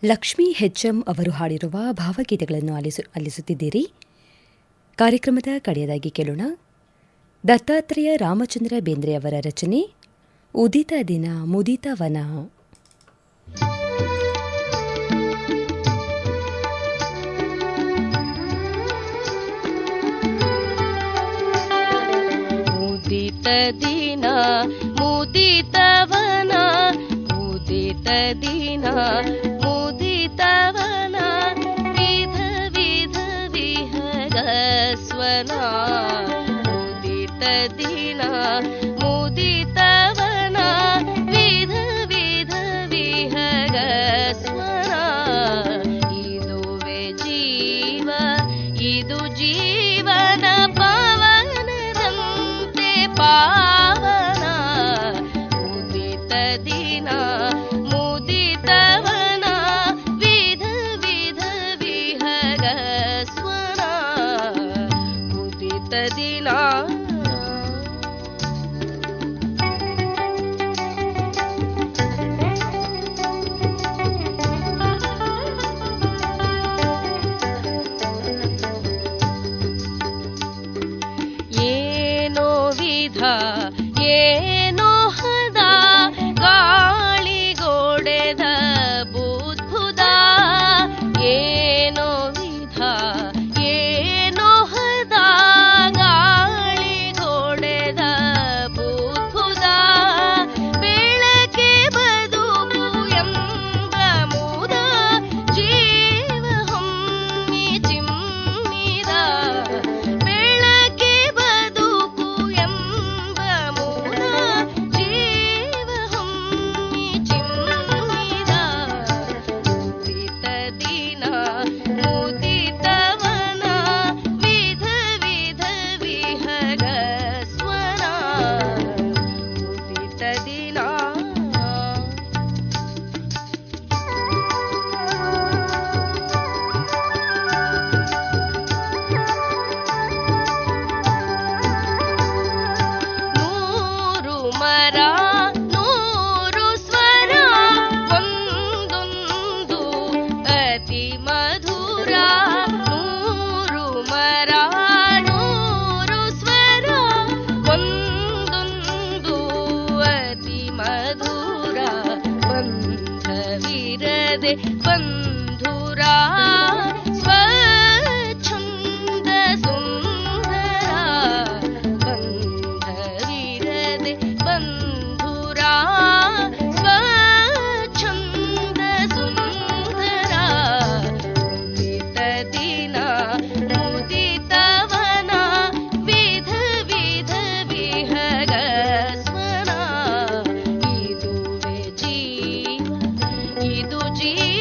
Lakshmi HM ಅವರು ಹಾಡಿರುವ ಭಾವಗೀತೆಗಳನ್ನು ಆಲಿಸುತ್ತಿದ್ದೀರಿ. ಕಾರ್ಯಕ್ರಮದ ಕಡೆಯದಾಗಿ ಕೇಳೋಣ ದತ್ತಾತ್ರೇಯ ರಾಮಚಂದ್ರ ಬೇಂದ್ರೆ ಅವರ ರಚನೆ ಉದಿತ ದಿನ ಮುದಿತ ವನ. ಮುದಿತ ದಿನ ಮುದಿತ ವನ, ಉದಿತ ದಿನ ಮುದಿತವನ, ವಿಧ ವಿಧ ವಿಹಗ ಸ್ವನ. ಮುದಿತ ದಿನ ಮುದಿತವನ, ವಿಧ ವಿಧ ವಿಹಗ ಸ್ವನ. ಇದುವೆ ಜೀವ ಇದು ಜೀವನ ಪವನದಂತೆ ಪಾವನ. ಉದಿತ ದಿನ ಮುದಿತವನ, ವಿಧ ವಿಧ ವಿಹಗ ಸ್ವನ. ಉದಿತ ದಿನ ಏನೋ ವಿಧ ಏನೋ ಹದ, ಗಾಳಿಗೊಡೆದ ಬುದ್ಧುದ. ಏನೋ ವಿಧ ಏನೋ ಹದ, ಗಾಳಿಗೊಡೆದ ಬುದ್ಧುದ. ಬೆಳಕೆ ಬದುಕು ಎಂಬ ಮುದ, ಜೀವ ಹೊಮ್ಮಿ ಚಿಮ್ಮಿದ. ಬೆಳಕೆ ಬದುಕು ಎಂಬ ಮುದ, ಜೀವ ಹೊಮ್ಮಿ ಚಿಮ್ಮಿದ. ಉದಿತ ದಿನ ಮುದಿತವನ, ವಿಧ ವಿಧ ವಿಹಗ ಸ್ವನ. ಉದಿತ ದಿನ ನೂರು ಮರ ನೂರು ಸ್ವರ, ಒಂದೊಂದು ಅತಿ ಮಧುರ. ನೂರು ಮರ ನೂರು ಸ್ವರ, ಒಂದೊಂದು ಅತಿ ಮಧುರ. ಬಂಧವಿರದೆ ಬಂಧುರ, ಸ್ವಚ್ಛಂದ ಸುಂದರ. ಬಂಧವಿರದೆ ಬಂಧುರ, ಸ್ವಚ್ಛಂದ ಸುಂದರ. ಉದಿತ ದಿನ ಮುದಿತವನ, ವಿಧ ವಿಧ ವಿಹಗ ಸ್ವನ. ಇದುವೆ ಜೀವ ಇದು ಜೀವ